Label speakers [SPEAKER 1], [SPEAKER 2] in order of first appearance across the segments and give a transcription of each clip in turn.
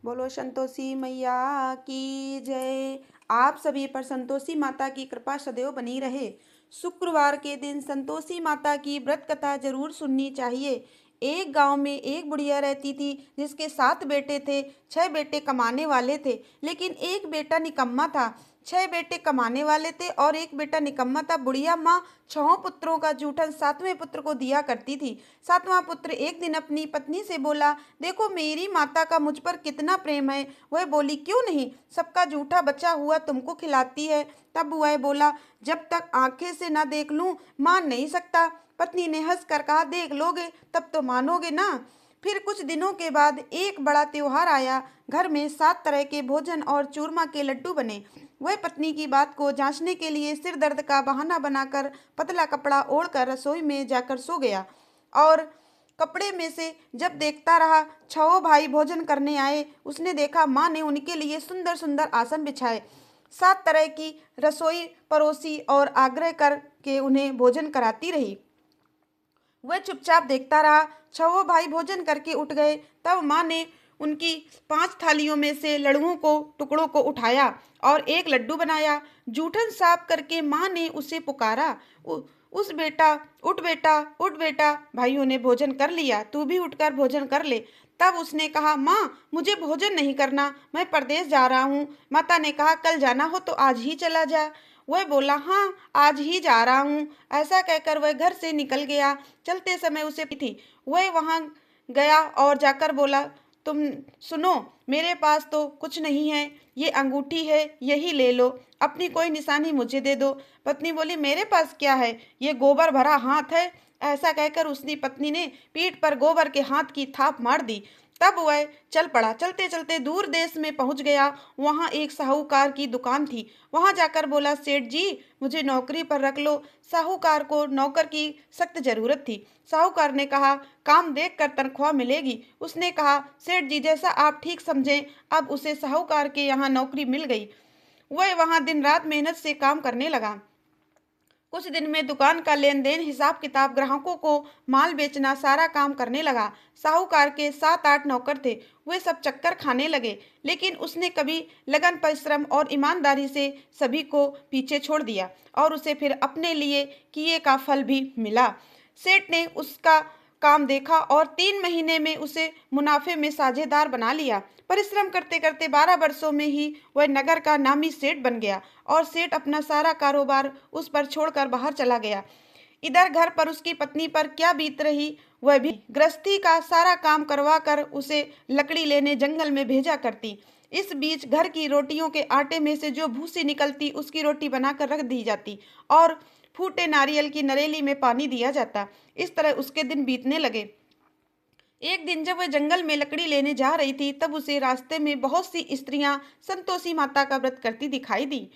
[SPEAKER 1] बोलो संतोषी मैया की जय। आप सभी पर संतोषी माता की कृपा सदैव बनी रहे। शुक्रवार के दिन संतोषी माता की व्रत कथा जरूर सुननी चाहिए। एक गांव में एक बुढ़िया रहती थी जिसके 7 बेटे थे। 6 बेटे कमाने वाले थे लेकिन एक बेटा निकम्मा था। 6 बेटे कमाने वाले थे और एक बेटा निकम्मा था। बुढ़िया माँ 6 पुत्रों का जूठन 7वें पुत्र को दिया करती थी। 7वां पुत्र एक दिन अपनी पत्नी से बोला, देखो मेरी माता का मुझ पर कितना प्रेम है। वह बोली, क्यों नहीं, सबका जूठा बचा हुआ तुमको खिलाती है। तब वह बोला, जब तक आंखें से ना देख लूं मान नहीं सकता। पत्नी ने हंस कर कहा, देख लोगे तब तो मानोगे ना। फिर कुछ दिनों के बाद एक बड़ा त्योहार आया। घर में 7 तरह के भोजन और चूरमा के लड्डू बने। वह पत्नी की बात को जांचने के लिए सिर दर्द का बहाना बनाकर पतला कपड़ा ओढ़कर रसोई में जाकर सो गया और कपड़े में से जब देखता रहा 6 भाई भोजन करने आए। उसने देखा माँ ने उनके लिए सुंदर सुंदर आसन बिछाए, 7 तरह की रसोई परोसी और आग्रह करके उन्हें भोजन कराती रही। वह चुपचाप देखता रहा। 6 भाई भोजन करके उठ गए। तब माँ ने उनकी 5 थालियों में से लड्डुओं को टुकड़ों को उठाया और एक लड्डू बनाया। जूठन साफ करके माँ ने उसे पुकारा, उस बेटा, उठ बेटा, उठ बेटा। भाइयों ने भोजन कर लिया, तू भी उठकर भोजन कर ले। तब उसने कहा, माँ मुझे भोजन नहीं करना, मैं परदेश जा रहा हूँ। माता ने कहा, कल जाना हो तो आज ही चला जा। वह बोला, हाँ आज ही जा रहा हूँ। ऐसा कहकर वह घर से निकल गया। चलते समय उसे थी, वह वहां गया और जाकर बोला, तुम सुनो, मेरे पास तो कुछ नहीं है, ये अंगूठी है, यही ले लो, अपनी कोई निशानी मुझे दे दो। पत्नी बोली, मेरे पास क्या है, ये गोबर भरा हाथ है। ऐसा कहकर उसकी पत्नी ने पीठ पर गोबर के हाथ की थाप मार दी। तब वह चल पड़ा। चलते चलते दूर देश में पहुंच गया। वहां एक साहूकार की दुकान थी। वहां जाकर बोला, सेठ जी मुझे नौकरी पर रख लो। साहूकार को नौकर की सख्त जरूरत थी। साहूकार ने कहा, काम देखकर तनख्वाह मिलेगी। उसने कहा, सेठ जी जैसा आप ठीक समझें। अब उसे साहूकार के यहाँ नौकरी मिल गई। वह वहां दिन रात मेहनत से काम करने लगा। कुछ दिन में दुकान का लेन देन, हिसाब किताब, ग्राहकों को माल बेचना, सारा काम करने लगा। साहूकार के 7-8 नौकर थे। वे सब चक्कर खाने लगे, लेकिन उसने कभी लगन, परिश्रम और ईमानदारी से सभी को पीछे छोड़ दिया और उसे फिर अपने लिए किए का फल भी मिला। सेठ ने उसका काम देखा और 3 महीने में उसे मुनाफे में साझेदार बना लिया। परिश्रम करते करते 12 वर्षों में ही वह नगर का नामी सेठ बन गया और सेठ अपना सारा कारोबार उस पर छोड़कर बाहर चला गया। इधर घर पर उसकी पत्नी पर क्या बीत रही, वह भी गृहस्थी का सारा काम करवा कर उसे लकड़ी लेने जंगल में भेजा करती। इस बीच घर की रोटियों के आटे में से जो भूसी निकलती उसकी रोटी बनाकर रख दी जाती और फूटे नारियल की नरेली में पानी दिया जाता। इस तरह उसके दिन बीतने लगे। एक दिन जब वह जंगल में लकड़ी लेने जा रही थी, तब उसे रास्ते में बहुत सी स्त्रियां संतोषी माता का व्रत करती दिखाई दी।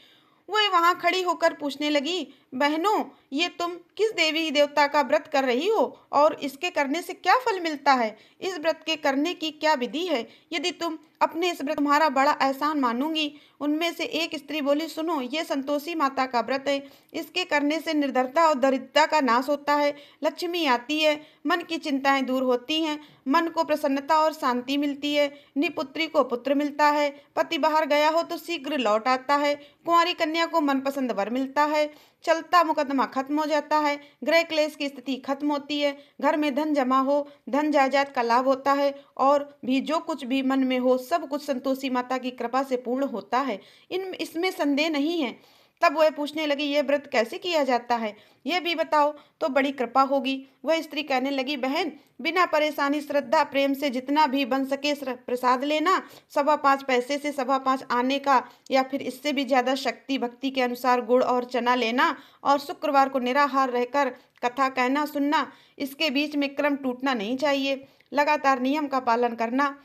[SPEAKER 1] वह वहां खड़ी होकर पूछने लगी, बहनों ये तुम किस देवी देवता का व्रत कर रही हो और इसके करने से क्या फल मिलता है? इस व्रत के करने की क्या विधि है? यदि तुम अपने इस व्रत तुम्हारा बड़ा एहसान मानूंगी। उनमें से एक स्त्री बोली, सुनो, ये संतोषी माता का व्रत है। इसके करने से निर्धरता और दरिद्रता का नाश होता है, लक्ष्मी आती है, मन की चिंताएं दूर होती हैं, मन को प्रसन्नता और शांति मिलती है, निपुत्री को पुत्र मिलता है, पति बाहर गया हो तो शीघ्र लौट आता है, कुंवारी कन्या को मनपसंद वर मिलता है, चलता मुकदमा खत्म हो जाता है, गृह क्लेश की स्थिति खत्म होती है, घर में धन जमा हो, धन जायदाद का लाभ होता है और भी जो कुछ भी मन में हो सब कुछ संतोषी माता की कृपा से पूर्ण होता है। इसमें संदेह नहीं है। तब वह पूछने लगी, यह व्रत कैसे किया जाता है, यह भी बताओ तो बड़ी कृपा होगी। वह स्त्री कहने लगी, बहन बिना परेशानी श्रद्धा प्रेम से जितना भी बन सके प्रसाद लेना, 5.25 पैसे से 5.25 आने का या फिर इससे भी ज्यादा शक्ति भक्ति के अनुसार गुड़ और चना लेना और शुक्रवार को निराहार रहकर कथा कहना सुनना। इसके बीच में क्रम टूटना नहीं चाहिए। लगातार नियम का पालन करना।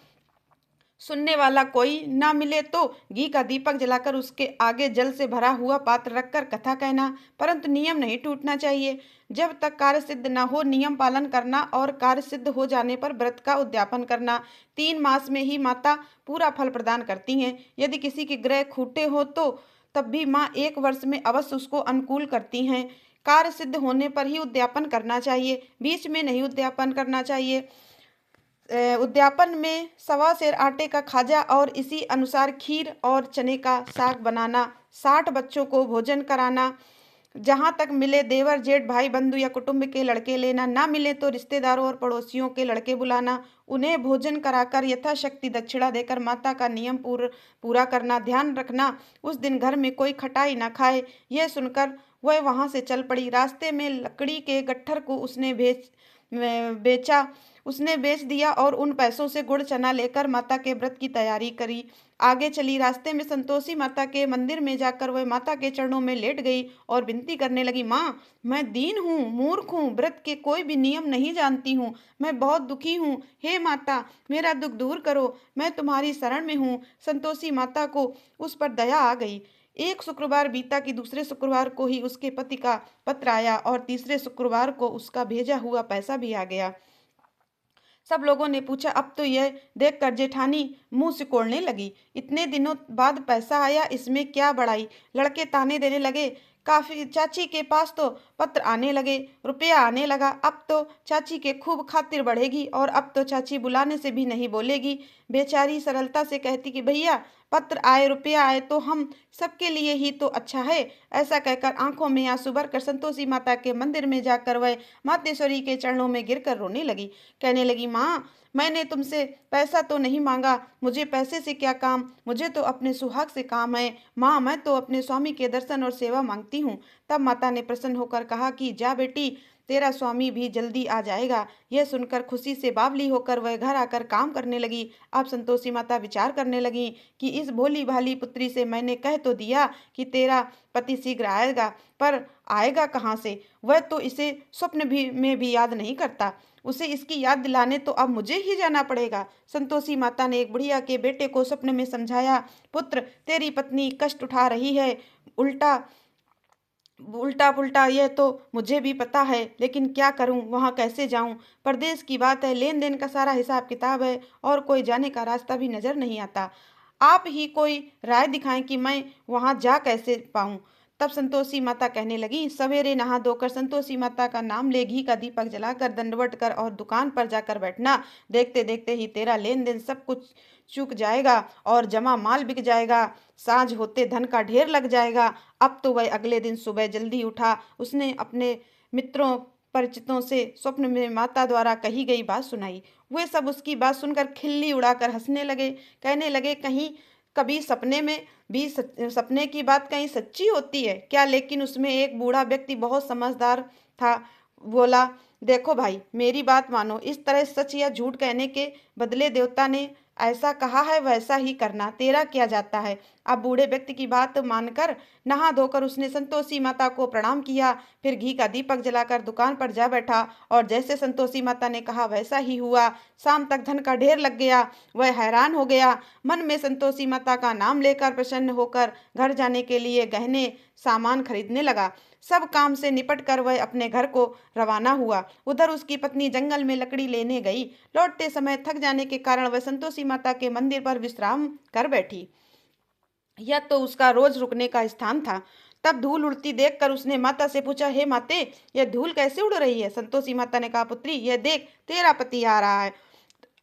[SPEAKER 1] सुनने वाला कोई ना मिले तो घी का दीपक जलाकर उसके आगे जल से भरा हुआ पात्र रखकर कथा कहना, परंतु नियम नहीं टूटना चाहिए। जब तक कार्य सिद्ध न हो नियम पालन करना और कार्य सिद्ध हो जाने पर व्रत का उद्यापन करना। 3 मास में ही माता पूरा फल प्रदान करती हैं। यदि किसी के ग्रह खूटे हो तो तब भी माँ 1 वर्ष में अवश्य उसको अनुकूल करती हैं। कार्य सिद्ध होने पर ही उद्यापन करना चाहिए, बीच में नहीं उद्यापन करना चाहिए। उद्यापन में 1.25 सेर आटे का खाजा और इसी अनुसार खीर और चने का साग बनाना, 60 बच्चों को भोजन कराना, जहाँ तक मिले देवर जेठ भाई बंधु या कुटुंब के लड़के लेना, ना मिले तो रिश्तेदारों और पड़ोसियों के लड़के बुलाना, उन्हें भोजन कराकर यथाशक्ति दक्षिणा देकर माता का नियम पूरा करना। ध्यान रखना उस दिन घर में कोई खटाई ना खाए। यह सुनकर वह वहां से चल पड़ी। रास्ते में लकड़ी के गट्ठर को उसने बेच दिया और उन पैसों से गुड़ चना लेकर माता के व्रत की तैयारी करी। आगे चली। रास्ते में संतोषी माता के मंदिर में जाकर वह माता के चरणों में लेट गई और विनती करने लगी, माँ, मैं दीन हूँ, मूर्ख हूँ, व्रत के कोई भी नियम नहीं जानती हूँ, मैं बहुत दुखी हूँ। हे माता, मेरा दुख दूर करो, मैं तुम्हारी शरण में हूँ। संतोषी माता को उस पर दया आ गई। एक शुक्रवार बीता कि दूसरे शुक्रवार को ही उसके पति का पत्र आया और तीसरे शुक्रवार को उसका भेजा हुआ पैसा भी आ गया। सब लोगों ने पूछा। अब तो यह देखकर जेठानी मुंह सिकोड़ने लगी। इतने दिनों बाद पैसा आया, इसमें क्या बड़ाई। लड़के ताने देने लगे। काफी चाची के पास तो पत्र आने लगे, रुपया आने लगा। अब तो चाची के खूब खातिर बढ़ेगी और अब तो चाची बुलाने से भी नहीं बोलेगी। बेचारी सरलता से कहती कि भैया, पत्र आए, रुपया आए तो हम सबके लिए ही तो अच्छा है। ऐसा कहकर आंखों में आंसू भरकर संतोषी माता के मंदिर में जाकर वह मातेश्वरी के चरणों में गिरकर रोने लगी। कहने लगी, माँ, मैंने तुमसे पैसा तो नहीं मांगा, मुझे पैसे से क्या काम, मुझे तो अपने सुहाग से काम है। माँ, मैं तो अपने स्वामी के दर्शन और सेवा मांगती हूँ। तब माता ने प्रसन्न होकर कहा कि जा बेटी, तेरा स्वामी भी जल्दी आ जाएगा। यह सुनकर खुशी से बावली होकर वह घर आकर काम करने लगी। अब संतोषी माता विचार करने लगी कि इस भोली भाली पुत्री से मैंने कह तो दिया कि तेरा पति शीघ्र आएगा, पर आएगा कहाँ से। वह तो इसे में भी याद नहीं करता। उसे इसकी याद दिलाने तो अब मुझे ही जाना पड़ेगा। संतोषी माता ने एक बुढ़िया के बेटे को स्वप्न में समझाया, पुत्र, तेरी पत्नी कष्ट उठा रही है। उल्टा उल्टा पुल्टा यह तो मुझे भी पता है, लेकिन क्या करूं, वहां कैसे जाऊं। परदेश की बात है, लेन देन का सारा हिसाब किताब है और कोई जाने का रास्ता भी नजर नहीं आता। आप ही कोई राय दिखाएं कि मैं वहां जा कैसे पाऊं। तब संतोषी माता कहने लगी, सवेरे नहा धोकर संतोषी माता का नाम ले, घी का दीपक जलाकर दंडवत कर और दुकान पर जाकर बैठना। देखते देखते ही तेरा लेन देन सब कुछ चूक जाएगा और जमा माल बिक जाएगा। साँझ होते धन का ढेर लग जाएगा। अब तो वह अगले दिन सुबह जल्दी उठा। उसने अपने मित्रों परिचितों से स्वप्न में माता द्वारा कही गई बात सुनाई। वे सब उसकी बात सुनकर खिल्ली उड़ाकर हंसने लगे। कहने लगे, कहीं कभी सपने में भी सपने की बात कहीं सच्ची होती है क्या। लेकिन उसमें एक बूढ़ा व्यक्ति बहुत समझदार था। बोला, देखो भाई, मेरी बात मानो, इस तरह सच या झूठ कहने के बदले देवता ने ऐसा कहा है वैसा ही करना, तेरा क्या जाता है। अब बूढ़े व्यक्ति की बात मानकर नहा धोकर उसने संतोषी माता को प्रणाम किया। फिर घी का दीपक जलाकर दुकान पर जा बैठा और जैसे संतोषी माता ने कहा वैसा ही हुआ। शाम तक धन का ढेर लग गया। वह हैरान हो गया। मन में संतोषी माता का नाम लेकर प्रसन्न होकर घर जाने के लिए गहने सामान खरीदने लगा। सब काम से निपट कर वह अपने घर को रवाना हुआ। उधर उसकी पत्नी जंगल में लकड़ी लेने गई। लौटते समय थक जाने के कारण वह संतोषी माता के मंदिर पर विश्राम कर बैठी। यह तो उसका रोज रुकने का स्थान था। तब धूल उड़ती देखकर उसने माता से पूछा, हे माते, यह धूल कैसे उड़ रही है। संतोषी माता ने कहा, पुत्री, यह देख, तेरा पति आ रहा है।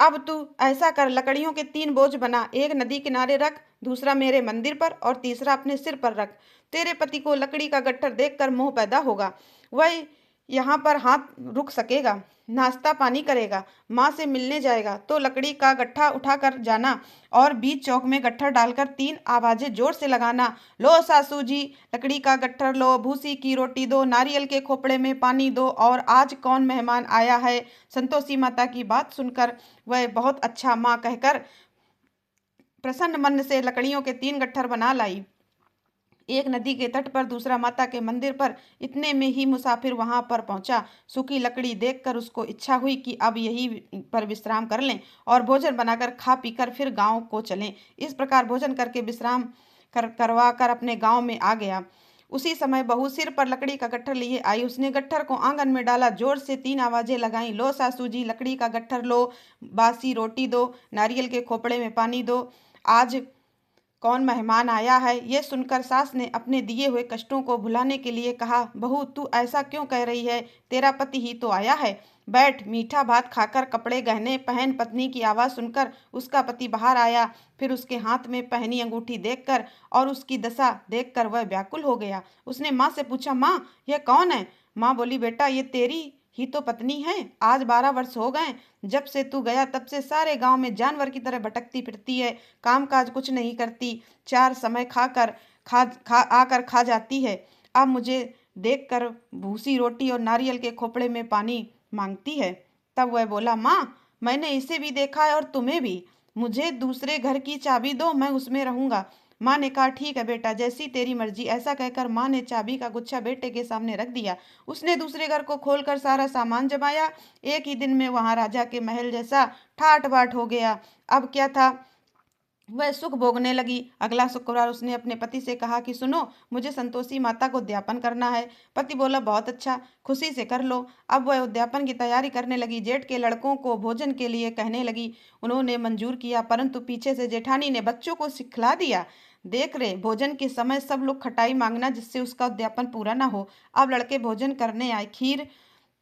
[SPEAKER 1] अब तू ऐसा कर, लकड़ियों के 3 बोझ बना, एक नदी किनारे रख, दूसरा मेरे मंदिर पर और तीसरा अपने सिर पर रख। तेरे पति को लकड़ी का गट्ठर देखकर मोह पैदा होगा। वह यहाँ पर हाथ रुक सकेगा, नाश्ता पानी करेगा, माँ से मिलने जाएगा तो लकड़ी का गट्ठा उठाकर जाना और बीच चौक में गट्ठर डालकर 3 आवाजें जोर से लगाना, लो सासू जी, लकड़ी का गट्ठर लो, भूसी की रोटी दो, नारियल के खोपड़े में पानी दो और आज कौन मेहमान आया है। संतोषी माता की बात सुनकर वह बहुत अच्छा माँ कहकर प्रसन्न मन से लकड़ियों के 3 गट्ठर बना लाई। एक नदी के तट पर, दूसरा माता के मंदिर पर। इतने में ही मुसाफिर वहां पर पहुंचा। सूखी लकड़ी देखकर उसको इच्छा हुई कि अब यही पर विश्राम कर लें और भोजन बनाकर खा पीकर फिर गांव को चलें। इस प्रकार भोजन करके विश्राम करवा कर अपने गांव में आ गया। उसी समय बहू सिर पर लकड़ी का गट्ठर लिए आई। उसने गट्ठर को आंगन में डाला, जोर से 3 आवाजें लगाई, लो सासू जी, लकड़ी का गट्ठर लो, बासी रोटी दो, नारियल के खोपड़े में पानी दो, आज कौन मेहमान आया है। यह सुनकर सास ने अपने दिए हुए कष्टों को भुलाने के लिए कहा, बहू, तू ऐसा क्यों कह रही है, तेरा पति ही तो आया है। बैठ। मीठा भात खाकर कपड़े गहने पहन। पत्नी की आवाज़ सुनकर उसका पति बाहर आया। फिर उसके हाथ में पहनी अंगूठी देखकर और उसकी दशा देखकर वह व्याकुल हो गया। उसने माँ से पूछा, माँ यह कौन है? माँ बोली, बेटा ये तेरी ही तो पत्नी है। आज 12 वर्ष हो गए जब से तू गया, तब से सारे गांव में जानवर की तरह भटकती फिरती है। काम काज कुछ नहीं करती, 4 समय आकर खा जाती है। अब मुझे देखकर भूसी रोटी और नारियल के खोपड़े में पानी मांगती है। तब वह बोला, माँ मैंने इसे भी देखा है और तुम्हें भी। मुझे दूसरे घर की चाबी दो, मैं उसमें रहूंगा। माँ ने कहा, ठीक है बेटा, जैसी तेरी मर्जी। ऐसा कहकर माँ ने चाबी का गुच्छा बेटे के सामने रख दिया। उसने दूसरे घर को खोलकर सारा सामान जमाया। एक ही दिन में वहां राजा के महल जैसा ठाट बाट हो गया। अब क्या था, वह सुख भोगने लगी। अगला शुक्रवार उसने अपने पति से कहा कि सुनो, मुझे संतोषी माता को उद्यापन करना है। पति बोला, बहुत अच्छा, खुशी से कर लो। अब वह उद्यापन की तैयारी करने लगी। जेठ के लड़कों को भोजन के लिए कहने लगी। उन्होंने मंजूर किया, परंतु पीछे से जेठानी ने बच्चों को सिखला दिया। देख रहे, भोजन के समय सब लोग खटाई मांगना, जिससे उसका उद्यापन पूरा ना हो। अब लड़के भोजन करने आए। खीर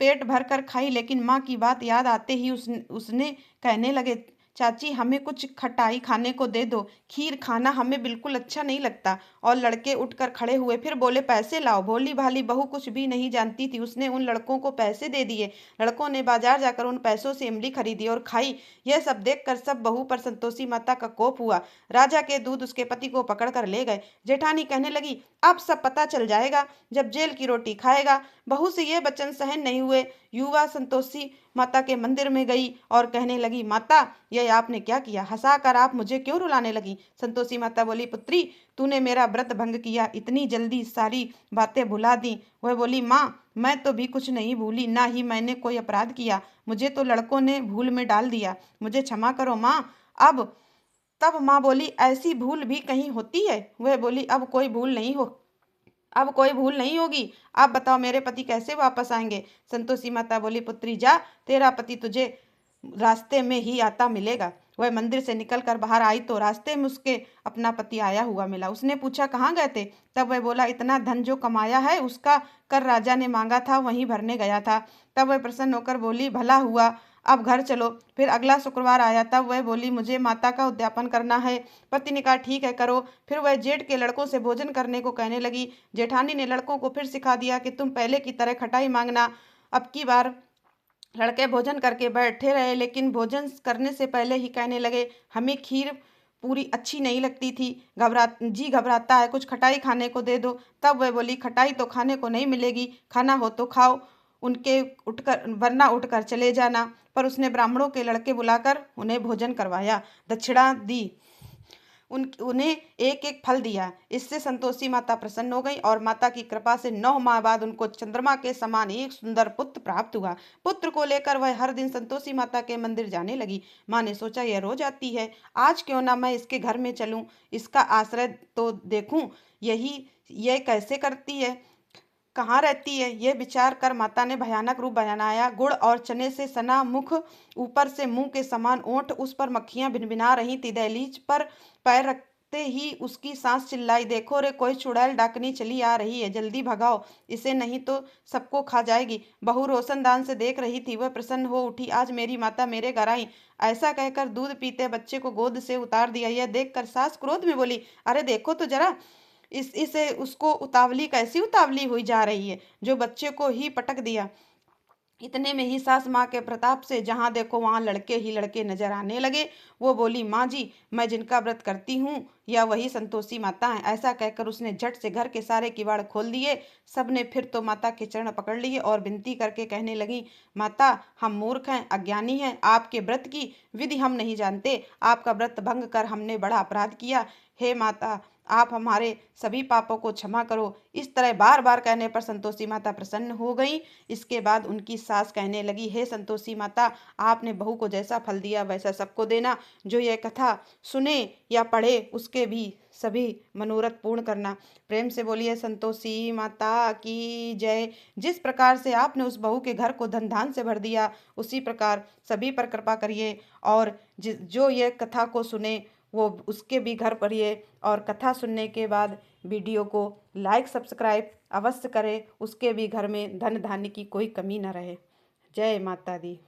[SPEAKER 1] पेट भर कर खाई, लेकिन माँ की बात याद आते ही उसने कहने लगे, चाची हमें कुछ खटाई खाने को दे दो, खीर खाना हमें बिल्कुल अच्छा नहीं लगता। और लड़के उठकर खड़े हुए। फिर बोले, पैसे लाओ। भोली भाली बहू कुछ भी नहीं जानती थी, उसने उन लड़कों को पैसे दे दिए। लड़कों ने बाजार जाकर उन पैसों से इमली खरीदी और खाई। यह सब देखकर सब बहू पर संतोषी माता का कोप हुआ। राजा के दूत उसके पति को पकड़ कर ले गए। जेठानी कहने लगी, अब सब पता चल जाएगा जब जेल की रोटी खाएगा। बहू से यह वचन सहन नहीं हुए। युवा संतोषी माता के मंदिर में गई और कहने लगी, माता यह आपने क्या किया? हंसाकर आप मुझे क्यों रुलाने लगी? संतोषी माता बोली, पुत्री तूने मेरा व्रत भंग किया, इतनी जल्दी सारी बातें भुला दी। वह बोली, माँ मैं तो भी कुछ नहीं भूली, ना ही मैंने कोई अपराध किया। मुझे तो लड़कों ने भूल में डाल दिया, मुझे क्षमा करो माँ। अब तब माँ बोली, ऐसी भूल भी कहीं होती है? वह बोली, अब कोई भूल नहीं होगी। आप बताओ मेरे पति कैसे वापस आएंगे? संतोषी माता बोली, पुत्री जा, तेरा पति तुझे रास्ते में ही आता मिलेगा। वह मंदिर से निकलकर बाहर आई तो रास्ते में उसके अपना पति आया हुआ मिला। उसने पूछा, कहाँ गए थे? तब वह बोला, इतना धन जो कमाया है उसका कर राजा ने मांगा था, वहीं भरने गया था। तब वह प्रसन्न होकर बोली, भला हुआ, अब घर चलो। फिर अगला शुक्रवार आया। तब वह बोली, मुझे माता का उद्यापन करना है। पति ने कहा, ठीक है करो। फिर वह जेठ के लड़कों से भोजन करने को कहने लगी। जेठानी ने लड़कों को फिर सिखा दिया कि तुम पहले की तरह खटाई मांगना। अब की बार लड़के भोजन करके बैठे रहे, लेकिन भोजन करने से पहले ही कहने लगे, हमें खीर पूरी अच्छी नहीं लगती थी, घबराता है, कुछ खटाई खाने को दे दो। तब वह बोली, खटाई तो खाने को नहीं मिलेगी, खाना हो तो खाओ, उनके उठकर वरना उठकर चले जाना। पर उसने ब्राह्मणों के लड़के बुलाकर उन्हें भोजन करवाया, दक्षिणा दी, उन्हें एक एक फल दिया। इससे संतोषी माता प्रसन्न हो गई और माता की कृपा से 9 माह बाद उनको चंद्रमा के समान एक सुंदर पुत्र प्राप्त हुआ। पुत्र को लेकर वह हर दिन संतोषी माता के मंदिर जाने लगी। माँ ने सोचा, यह रोज आती है, आज क्यों ना मैं इसके घर में चलूं, इसका आश्रय तो देखूं, यह कैसे करती है, कहाँ रहती है। यह विचार कर माता ने भयानक रूप बनाया। गुड़ और चने से सना मुख, ऊपर से मुंह के समान ओंठ, उस पर मक्खियां भिनभिना रही थी। दहलीज पर पैर रखते ही उसकी सांस चिल्लाई, देखो रे, कोई चुड़ैल डाकनी चली आ रही है, जल्दी भगाओ इसे, नहीं तो सबको खा जाएगी। बहू रोशनदान से देख रही थी। वह प्रसन्न हो उठी, आज मेरी माता मेरे घर आई। ऐसा कहकर दूध पीते बच्चे को गोद से उतार दिया। यह देखकर सास क्रोध में बोली, अरे देखो तो जरा, इसे उसको उतावली कैसी उतावली हुई जा रही है, जो बच्चे को ही पटक दिया। इतने में ही सास माँ के प्रताप से जहाँ देखो वहाँ लड़के ही लड़के नजर आने लगे। वो बोली, माँ जी, मैं जिनका व्रत करती हूँ या वही संतोषी माता है। ऐसा कहकर उसने झट से घर के सारे किवाड़ खोल दिए। सबने फिर तो माता के चरण पकड़ लिए और विनती करके कहने लगी, माता हम मूर्ख हैं, अज्ञानी हैं, आपके व्रत की विधि हम नहीं जानते, आपका व्रत भंग कर हमने बड़ा अपराध किया। हे माता, आप हमारे सभी पापों को क्षमा करो। इस तरह बार बार कहने पर संतोषी माता प्रसन्न हो गई। इसके बाद उनकी सास कहने लगी, हे संतोषी माता, आपने बहू को जैसा फल दिया वैसा सबको देना। जो यह कथा सुने या पढ़े उसके भी सभी मनोरथ पूर्ण करना। प्रेम से बोलिए संतोषी माता की जय। जिस प्रकार से आपने उस बहू के घर को धन धान से भर दिया, उसी प्रकार सभी पर कृपा करिए। और जो यह कथा को सुने वो उसके भी घर पढ़िए। और कथा सुनने के बाद वीडियो को लाइक सब्सक्राइब अवश्य करें, उसके भी घर में धन धान्य की कोई कमी न रहे। जय माता दी।